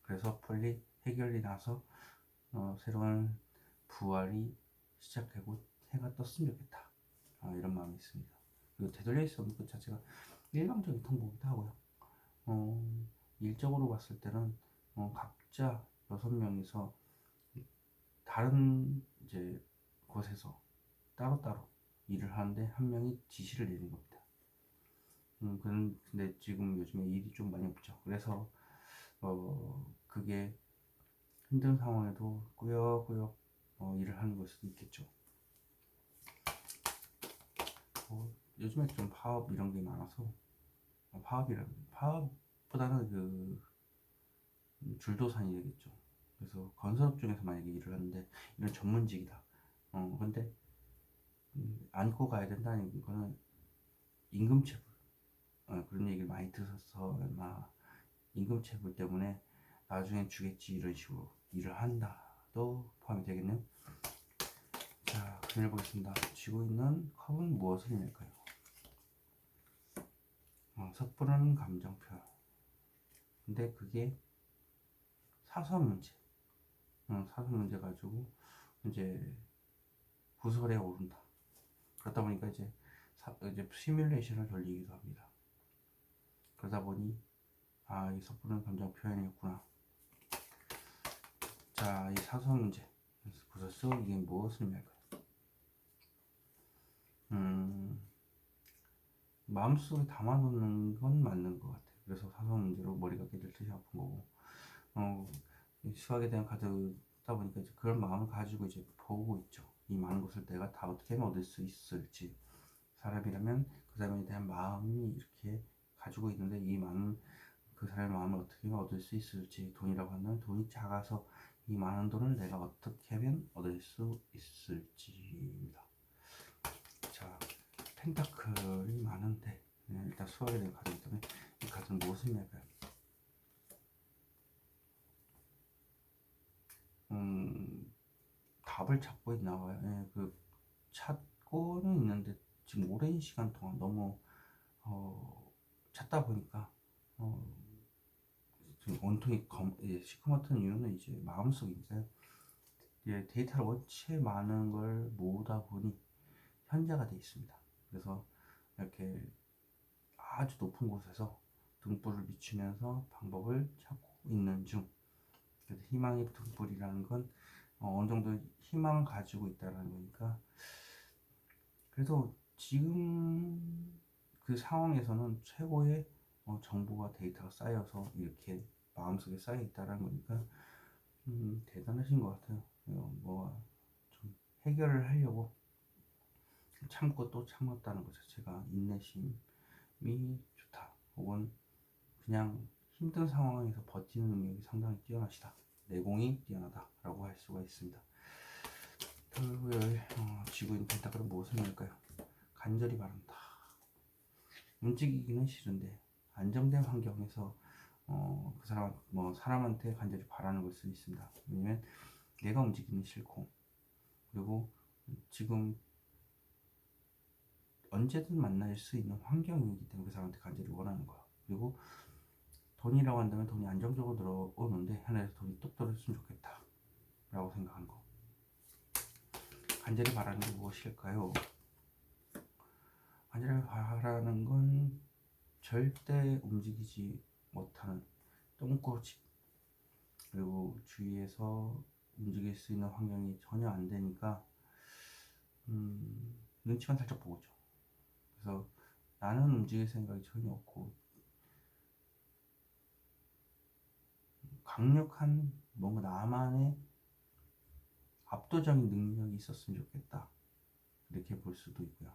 A: 그래서 빨리 해결이 나서 새로운 부활이 시작되고 해가 떴으면 좋겠다. 이런 마음이 있습니다. 그리고 되돌려 있었는 것 자체가 일방적인 통보기도 하고요. 일적으로 봤을 때는 각자 6명이서 다른 이제 곳에서 따로따로 일을 하는데 한 명이 지시를 내린 겁니다. 근데 지금 요즘에 일이 좀 많이 없죠. 그래서 그게 힘든 상황에도 꾸역꾸역 일을 하는 걸 수도 있겠죠. 요즘에 좀 파업 이런 게 많아서 파업보다는 그 줄도산이 되겠죠. 그래서 건설업 중에서 만약에 일을 하는데 이런 전문직이다. 근데 안고 가야 된다는 거는 임금체불, 그런 얘기를 많이 들어서 아마 임금체불 때문에 나중에 주겠지 이런 식으로 일을 한다도 포함이 되겠네요. 자, 금일 보겠습니다. 쥐고 있는 컵은 무엇을 의미할까요? 섣부른 감정 표현. 근데 그게 사소한 문제, 사소한 문제 가지고 이제 구설에 오른다. 그러다 보니까 이제 시뮬레이션을 돌리기도 합니다. 그러다 보니 이 섣부른 감정 표현이었구나. 자, 이 사소한 문제 보셨어? 이게 무엇을 의미할까요? 마음속에 담아놓는 건 맞는 것 같아요. 그래서 사소한 문제로 머리가 깨질듯이 아픈 거고, 수학에 대한 카드다 보니까 이제 그런 마음을 가지고 이제 보고 있죠. 이 많은 것을 내가 다 어떻게 하면 얻을 수 있을지. 사람이라면 그 사람에 대한 마음이 이렇게 가지고 있는데, 이 많은 그 사람의 마음을 어떻게 하면 얻을 수 있을지. 돈이라고 하면 돈이 작아서 이 많은 돈을 내가 어떻게 하면 얻을 수 있을지입니다. 자, 펜타클이 많은데 일단 수학에 대한 카드이기 때문에 이 카드는 무엇을 의미할까요? 답을 찾고 있나 봐요. 그 찾고는 있는데 지금 오랜 시간 동안 너무 찾다 보니까 지금 온통이 시커멓던 이유는 이제 마음속인데, 데이터를 원체 많은 걸 모으다 보니 현재가 돼 있습니다. 그래서 이렇게 아주 높은 곳에서 등불을 비추면서 방법을 찾고 있는 중. 그래서 희망의 등불이라는 건 어느 정도 희망을 가지고 있다는 거니까, 그래서 지금 그 상황에서는 최고의 정보가 데이터가 쌓여서 이렇게 마음속에 쌓여 있다는 거니까 대단하신 것 같아요. 좀 해결을 하려고 참고 또 참았다는 것 자체가 인내심이 좋다. 혹은 그냥 힘든 상황에서 버티는 능력이 상당히 뛰어나시다. 내공이 뛰어나다라고 할 수가 있습니다. 토요일 지구인 펜타클은 무엇을 말까요? 간절히 바란다. 움직이기는 싫은데 안정된 환경에서 그 사람한테 간절히 바라는 걸 수 있습니다. 왜냐면 내가 움직이는 싫고, 그리고 지금 언제든 만날 수 있는 환경이기 때문에 그 사람한테 간절히 원하는 거야. 그리고 돈이라고 한다면 돈이 안정적으로 들어오는데 하나에서 돈이 뚝 떨어졌으면 좋겠다 라고 생각한 거. 간절히 바라는 게 무엇일까요? 간절히 바라는 건 절대 움직이지 못하는 똥꼬집, 그리고 주위에서 움직일 수 있는 환경이 전혀 안 되니까 눈치만 살짝 보고 있죠. 그래서 나는 움직일 생각이 전혀 없고 강력한 뭔가 나만의 압도적인 능력이 있었으면 좋겠다, 이렇게 볼 수도 있고요.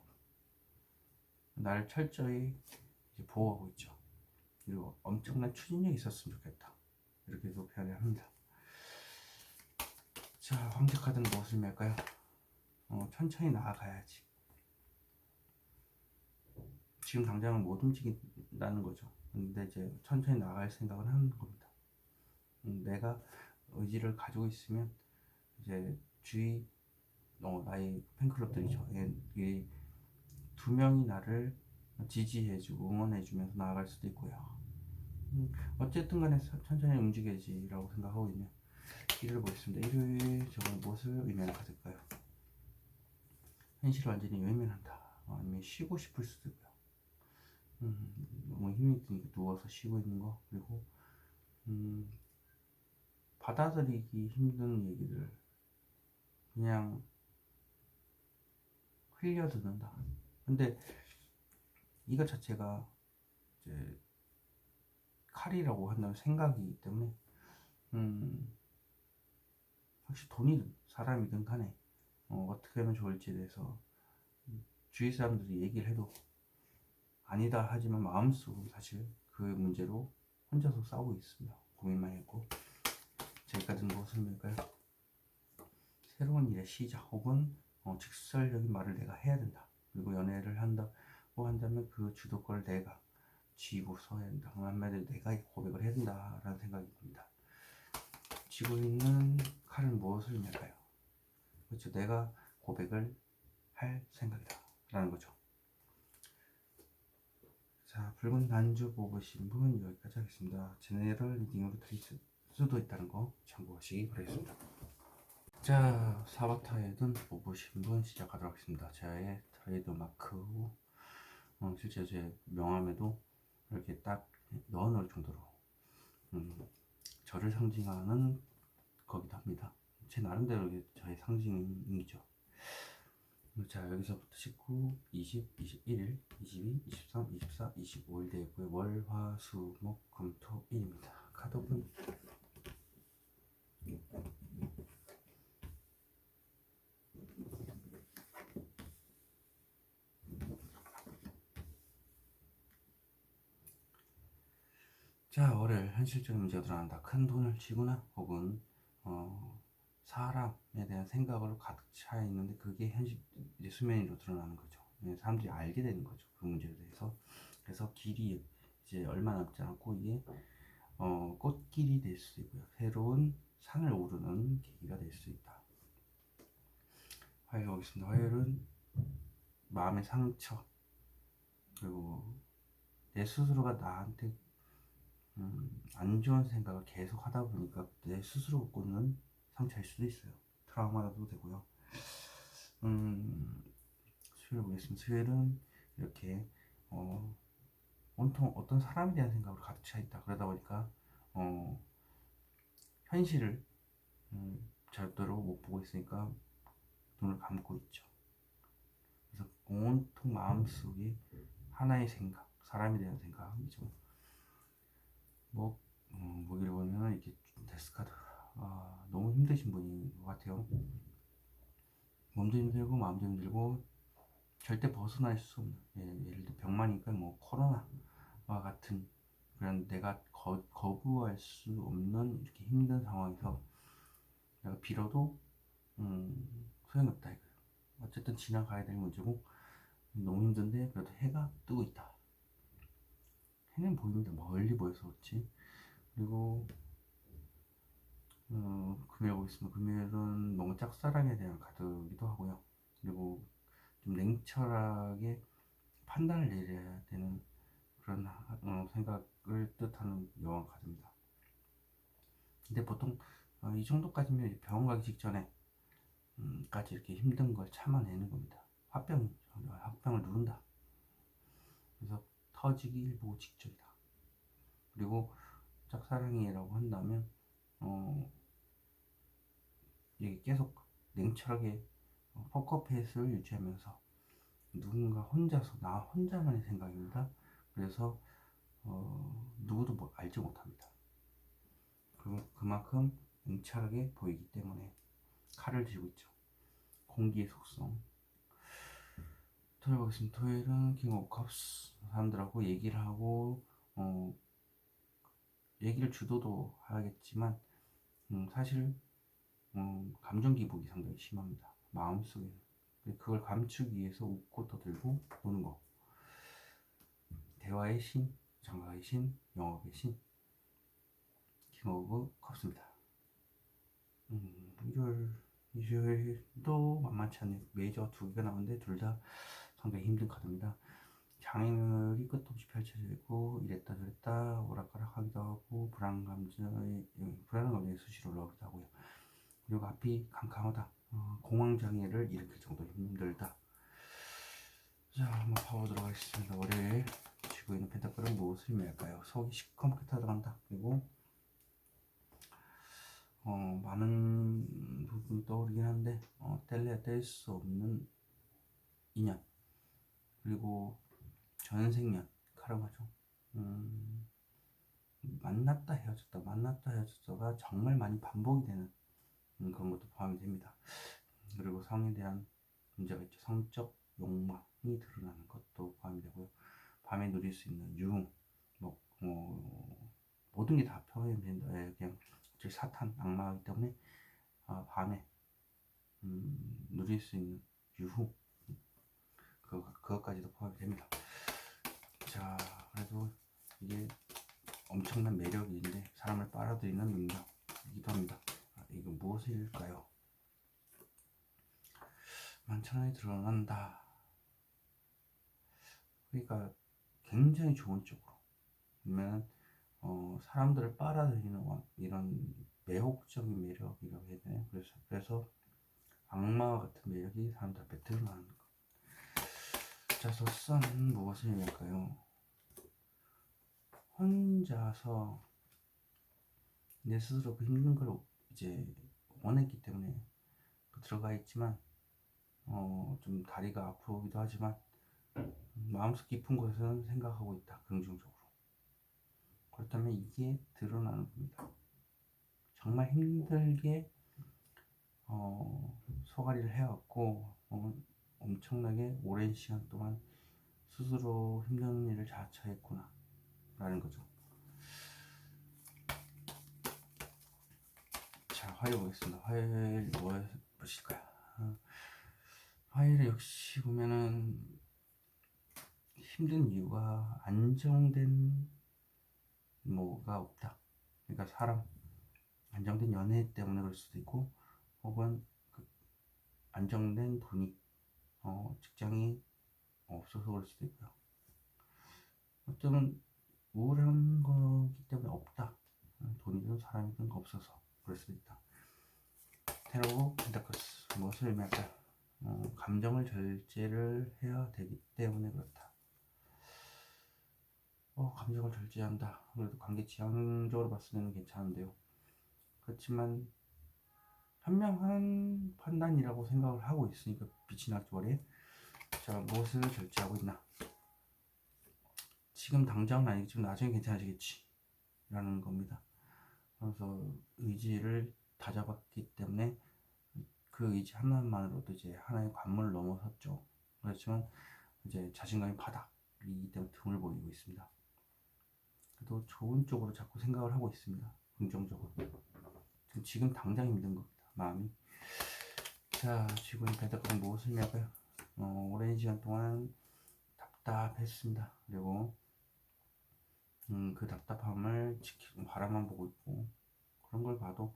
A: 나를 철저히 이제 보호하고 있죠. 그리고 엄청난 추진력이 있었으면 좋겠다, 이렇게도 표현을 합니다. 자, 황제 카드는 무엇을 맬까요? 천천히 나아가야지. 지금 당장은 못 움직인다는 거죠. 근데 이제 천천히 나아갈 생각을 하는 겁니다. 내가 의지를 가지고 있으면 이제 주위 나의 팬클럽들이죠. 이 두 명이 나를 지지해주고 응원해주면서 나아갈 수도 있고요. 어쨌든 간에 천천히 움직여야지라고 생각하고 있네요. 일요일 보겠습니다. 일요일 저건 무엇을 의미하는 카드일까요? 현실을 완전히 외면한다. 아니면 쉬고 싶을 수도 있고요. 너무 힘이 드니까 누워서 쉬고 있는 거. 그리고 받아들이기 힘든 얘기들 그냥 흘려듣는다. 근데 이것 자체가 이제 칼이라고 한다는 생각이기 때문에 혹시 돈이든 사람이든 간에 어떻게 하면 좋을지에 대해서 주위 사람들이 얘기를 해도 아니다 하지만 마음속은 사실 그 문제로 혼자서 싸우고 있습니다. 고민만 했고, 저기까지는 무엇을 밀까요? 새로운 일의 시작 혹은 직설적인 말을 내가 해야 된다. 그리고 연애를 한다고 한다면 그 주도권을 내가 쥐고 서야 된다. 한마디로 내가 고백을 해야 된다라는 생각이 듭니다. 쥐고 있는 칼은 무엇을 맬까요? 그렇죠. 내가 고백을 할 생각이다 라는 거죠. 자, 붉은 단주 뽑으신 분 여기까지 하겠습니다. 제네럴 리딩으로 드릴 수도 있다는 거 참고하시기 바라겠습니다. 자, 사바타에든 뽑으신 분 시작하도록 하겠습니다. 저의 트레이드 마크고 실제 제 명함에도 이렇게 딱 넣어놓을 정도로 저를 상징하는 거기도 합니다. 제 나름대로 저의 상징이죠. 자, 여기서부터 19, 20, 21일, 22, 23, 24, 25일 되어 있고요. 월, 화, 수, 목, 금, 토, 일입니다. 카드분 자, 월요일 현실적인 문제가 드러난다. 큰 돈을 쥐거나 혹은 사람에 대한 생각으로 가득 차 있는데 그게 현실 이제 수면 위로 드러나는 거죠. 사람들이 알게 되는 거죠. 그 문제에 대해서. 그래서 길이 이제 얼마 남지 않고 이게 꽃길이 될 수 있고요. 새로운 산을 오르는 계기가 될 수 있다. 화요일 보겠습니다. 화요일은 마음의 상처, 그리고 내 스스로가 나한테 안 좋은 생각을 계속 하다 보니까 내 스스로 꽂는 상처일 수도 있어요. 트라우마도 되고요. 수요일 보겠습니다. 수요일은 이렇게 온통 어떤 사람에 대한 생각으로 가득 차 있다. 그러다 보니까 현실을 절대로 못 보고 있으니까 눈을 감고 있죠. 그래서 온통 마음속에 하나의 생각, 사람에 대한 생각이죠. 뭐 보기를 보면 이렇게 데스카드 너무 힘드신 분인 것 같아요. 몸도 힘들고 마음도 힘들고 절대 벗어날 수 없는, 예를 들어 병만이니까 뭐 코로나와 같은 그런 내가 거부할 수 없는 이렇게 힘든 상황에서 내가 빌어도 소용이 없다 이거예요. 어쨌든 지나가야 될 문제고 너무 힘든데 그래도 해가 뜨고 있다. 해는 보입니다. 멀리 보여서 그렇지. 그리고 금요일 보겠습니다. 금요일은 너무 짝사랑에 대한 카드이기도 하고요. 그리고 좀 냉철하게 판단을 내려야 되는 그런 생각을 뜻하는 여왕 카드입니다. 근데 보통 이 정도까지면 병원 가기 직전에 까지 이렇게 힘든 걸 참아내는 겁니다. 화병을 누른다. 그래서 터지기 일보 직전이다. 그리고 짝사랑이라고 한다면 이게 계속 냉철하게 포커페이스를 유지하면서 누군가 혼자서 나 혼자만의 생각입니다. 그래서 누구도 뭐 알지 못합니다. 그만큼 냉철하게 보이기 때문에 칼을 쥐고 있죠. 공기의 속성. 토요일 보겠습니다. 토요일은 킹 오브 컵스 사람들하고 얘기를 하고 얘기를 주도도 하겠지만 사실 감정 기복이 상당히 심합니다. 마음속에 그걸 감추기 위해서 웃고 떠들고 노는 거. 대화의 신, 장가의 신, 영업의 신, 킹 오브 컵스입니다. 일요일도 만만치 않네요. 메이저 두 개가 나오는데 둘 다 상당히 힘든 카드입니다. 장애물이 끝도 없이 펼쳐져 있고 이랬다 저랬다 오락가락 하기도 하고 불안한 감정에 수시로 올라오기도 하고요. 그리고 앞이 캄캄하다. 공황장애를 일으킬 정도로 힘들다. 자, 한번 파보도록 하겠습니다. 월요일 쥐고 있는 펜타클은 무엇을 의미할까요? 속이 시커멓게 타들어간다. 그리고 많은 부분이 떠오르긴 한데 뗄래야 뗄 수 없는 인연, 그리고 전생년 카르마죠. 만났다 헤어졌다가 정말 많이 반복이 되는 그런 것도 포함이 됩니다. 그리고 성에 대한 문제가 있죠. 성적 욕망이 드러나는 것도 포함이 되고요. 밤에 누릴 수 있는 유흥, 모든 게 다 포함이 된다. 그냥 사탄, 악마이기 때문에 밤에 누릴 수 있는 유흥, 그것까지도 포함이 됩니다. 자, 그래도 이게 엄청난 매력인데 사람을 빨아들이는 능력이기도 합니다. 이거 무엇일까요? 만천하에 드러난다. 그러니까 굉장히 좋은 쪽으로, 그러면 사람들을 빨아들이는 이런 매혹적인 매력이라고 해야 되나요? 그래서 악마와 같은 매력이 사람들 앞에 드러나는 것. 자, 소선은 무엇을 의미할까요? 혼자서 내 스스로 그 힘든 걸 이제 원했기 때문에 들어가 있지만 좀 다리가 아프기도 하지만 마음속 깊은 곳에서는 생각하고 있다. 긍정적으로. 그렇다면 이게 드러나는 겁니다. 정말 힘들게 소가리를 해왔고 엄청나게 오랜 시간 동안 스스로 힘든 일을 자처했구나 라는 거죠. 자, 화요일 보겠습니다. 화요일 무엇일까요? 화요일 역시 보면은 힘든 이유가 안정된 뭐가 없다. 그러니까 안정된 연애 때문에 그럴 수도 있고, 혹은 그 안정된 돈이 직장이 없어서 그럴 수도 있고요. 어쩌면 우울한 거기 때문에 없다. 돈이든 사람이든 없어서 그럴 수도 있다. 테러고 펜타클스 무엇을 의미할까요? 감정을 절제를 해야 되기 때문에 그렇다. 감정을 절제한다. 그래도 관계 지향적으로 봤을 때는 괜찮은데요. 그렇지만 현명한 판단이라고 생각을 하고 있으니까 빛이 나죠 머리에. 자, 무엇을 절제하고 있나? 지금 당장은 아니겠지만 나중에 괜찮아지겠지. 라는 겁니다. 그래서 의지를 다잡았기 때문에 그 의지 하나만으로도 이제 하나의 관문을 넘어섰죠. 그렇지만 이제 자신감이 바닥이기 때문에 등을 보이고 있습니다. 그래도 좋은 쪽으로 자꾸 생각을 하고 있습니다. 긍정적으로. 지금 당장 힘든 겁니다. 마음이. 자, 지금 배달가는 무엇을 할까요? 오랜 시간 동안 답답했습니다. 그리고 그 답답함을 지키고 바라만 보고 있고 그런 걸 봐도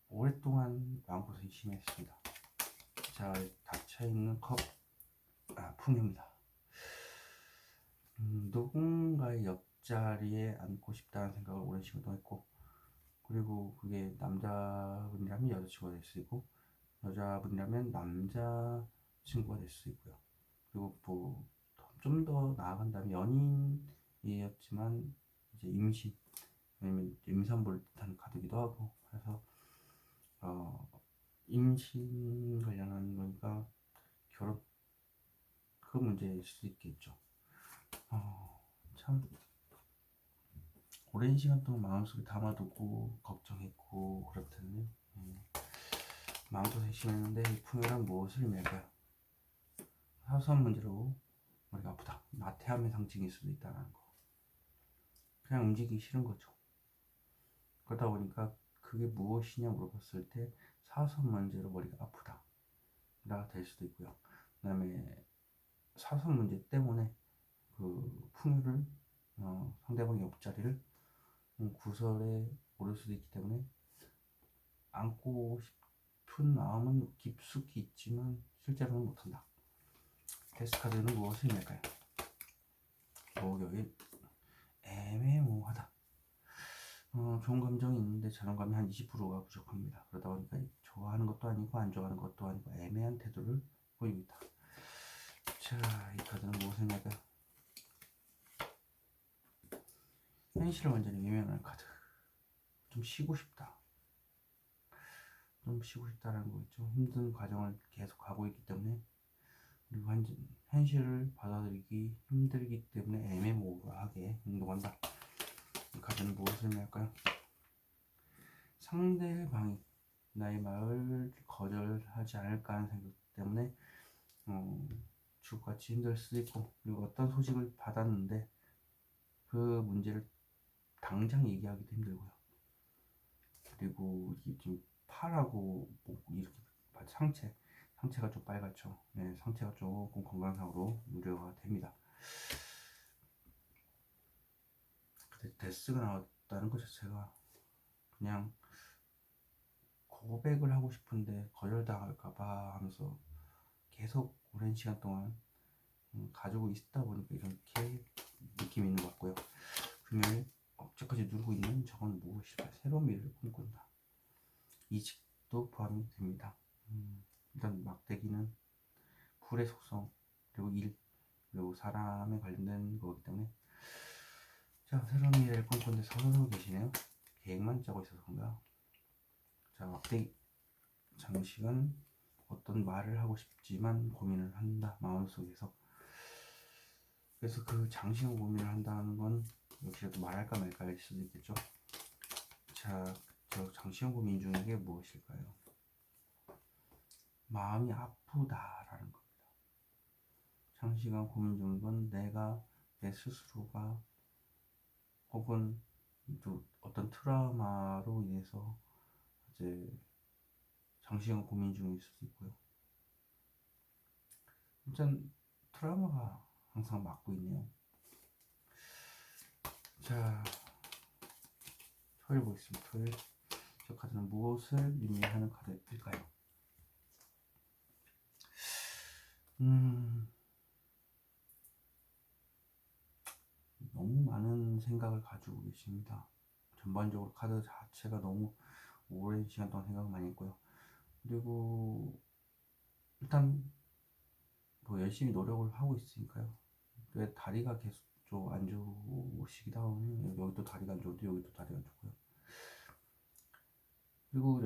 A: 오랫동안 마음고생이 심했습니다. 자, 닫혀있는 컵 풍요입니다. 누군가의 옆자리에 앉고 싶다는 생각을 오랜 시간 동안 했고, 그리고 그게 남자분이라면 여자친구가 될 수 있고 여자분이라면 남자친구가 될 수 있고요. 그리고 뭐 좀 더 나아간다면 연인이었지만 이제 임신 아니면 임산부를 뜻하는 카드기도 하고, 그래서 임신 관련한 거니까 결혼 그 문제일 수 있겠죠. 참 오랜 시간 동안 마음속에 담아두고 걱정했고 그렇다면 마음고생이 심했는데 이 풍요란 무엇을 의미할까요? 사소한 문제로 머리가 아프다, 나태함의 상징일 수도 있다는 거. 그냥 움직이기 싫은 거죠. 그러다 보니까 그게 무엇이냐 물어봤을 때 사소한 문제로 머리가 아프다 가 될 수도 있고요. 그 다음에 사소한 문제 때문에 그 풍요를 상대방의 옆자리를 구설에 오를 수도 있기 때문에 안고 싶은 마음은 깊숙이 있지만 실제로는 못한다. 데스카드는 무엇을 의미할까요? 목요일 애매모호하다. 좋은 감정이 있는데 자존감이 한 20%가 부족합니다. 그러다 보니까 좋아하는 것도 아니고 안 좋아하는 것도 아니고 애매한 태도를 보입니다. 자, 이 카드는 무엇을 의미할까요? 현실을 완전히 외면하는 카드. 좀 쉬고 싶다. 좀 쉬고 싶다라는 거겠죠. 힘든 과정을 계속 가고 있기 때문에, 그리고 현실을 받아들이기 힘들기 때문에 애매모호하게 행동한다. 이 카드는 무엇을 의미할까요? 상대방이 나의 말을 거절하지 않을까 하는 생각 때문에 죽같이 힘들 수도 있고, 그리고 어떤 소식을 받았는데 그 문제를 당장 얘기하기도 힘들고요. 그리고 이게 지금 팔하고 목 이렇게 상체가 좀 빨갛죠. 네, 상체가 조금 건강상으로 우려가 됩니다. 근데 데스가 나왔다는 것 자체가 그냥 고백을 하고 싶은데 거절당할까봐 하면서 계속 오랜 시간 동안 가지고 있다 보니까 이렇게 느낌이 있는 것 같고요. 금요일 억제까지 누르고 있는 저건 무엇일까? 새로운 미래를 꿈꾼다. 이직도 포함이 됩니다. 일단 막대기는 불의 속성, 그리고 일, 그리고 사람에 관련된 거기 때문에, 자, 새로운 미래를 꿈꾸는데 서서 계시네요. 계획만 짜고 있어서 그런가. 자, 막대기 장식은 어떤 말을 하고 싶지만 고민을 한다, 마음속에서. 그래서 그 장시간 고민을 한다는 건 역시라도 말할까 말까일 수도 있겠죠. 자, 저 장시간 고민 중인 게 무엇일까요? 마음이 아프다라는 겁니다. 장시간 고민 중인 건 내가 내 스스로가 혹은 또 어떤 트라우마로 인해서 이제 장시간 고민 중일 수도 있고요. 일단 트라우마가 항상 막고 있네요. 자, 토요일 보겠습니다. 토요일 저 카드는 무엇을 의미하는 카드일까요? 너무 많은 생각을 가지고 계십니다. 전반적으로 카드 자체가 너무 오랜 시간 동안 생각을 많이 했고요. 그리고 일단 뭐 열심히 노력을 하고 있으니까요. 왜 다리가 계속 좀 안 좋으시기도 하고, 여기 또 다리가 안 좋은데 여기 또 다리가 안 좋고요. 그리고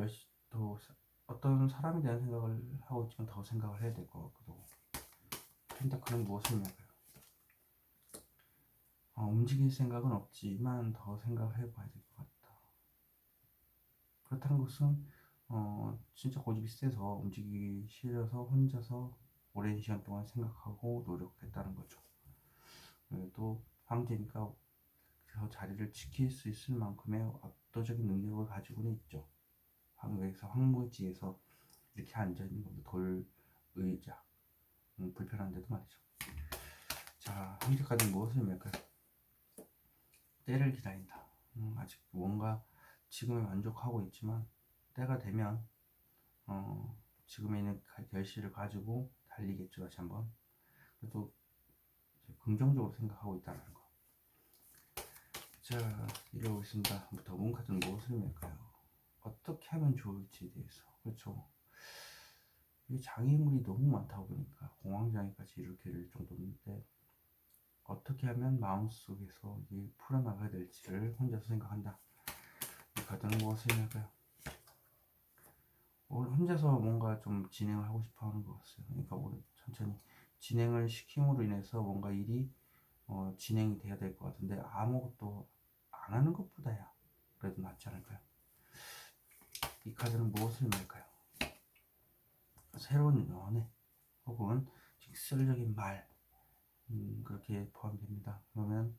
A: 더 어떤 사람에 대한 생각을 하고 있지만 더 생각을 해야 될 것 같기도 하고. 펜타클은 무엇을 의미할까요? 움직일 생각은 없지만 더 생각을 해봐야 될 것 같다. 그렇다는 것은 진짜 고집이 세서 움직이기 싫어서 혼자서 오랜 시간 동안 생각하고 노력했다는 거죠. 그래도 황제니까 그 자리를 지킬 수 있을 만큼의 압도적인 능력을 가지고는 있죠. 한국에서 황무지에서 이렇게 앉아있는 것도 돌 의자, 불편한데도 말이죠. 자, 황제까지는 무엇을 맬까요? 때를 기다린다. 아직 뭔가 지금에 만족하고 있지만 때가 되면 지금에 있는 결실을 가지고 달리겠죠. 다시 한번. 그래도 긍정적으로 생각하고 있다는 거. 자, 읽어보겠습니다. 더 문 카드는 무엇을 맬까요? 어떻게 하면 좋을지에 대해서. 그렇죠. 이 장애물이 너무 많다 보니까 공황장애까지 일으킬 정도인데 어떻게 하면 마음속에서 이게 풀어나가야 될지를 혼자서 생각한다. 이 카드는 무엇을 낼까요? 혼자서 뭔가 좀 진행을 하고 싶어 하는 것 같아요. 그러니까 천천히 진행을 시킴으로 인해서 뭔가 일이 진행이 돼야 될 것 같은데 아무것도 안 하는 것보다야 그래도 낫지 않을까요? 이 카드는 무엇을 말까요? 새로운 연애 혹은 직설적인 말 그렇게 포함됩니다. 그러면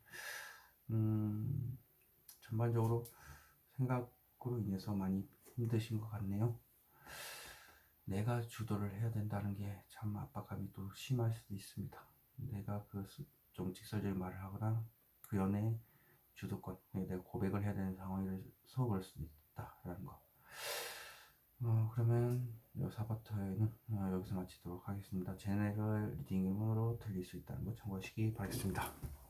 A: 전반적으로 생각으로 인해서 많이 힘드신 것 같네요. 내가 주도를 해야 된다는 게 참 압박감이 또 심할 수도 있습니다. 내가 좀 직설적인 말을 하거나 그 연애의 주도권, 내가 고백을 해야 되는 상황이라서 그럴 수도 있다라는 거. 그러면 이 4파트는 여기서 마치도록 하겠습니다. 제네럴 리딩으로 들릴 수 있다는 거 참고하시기 바라겠습니다.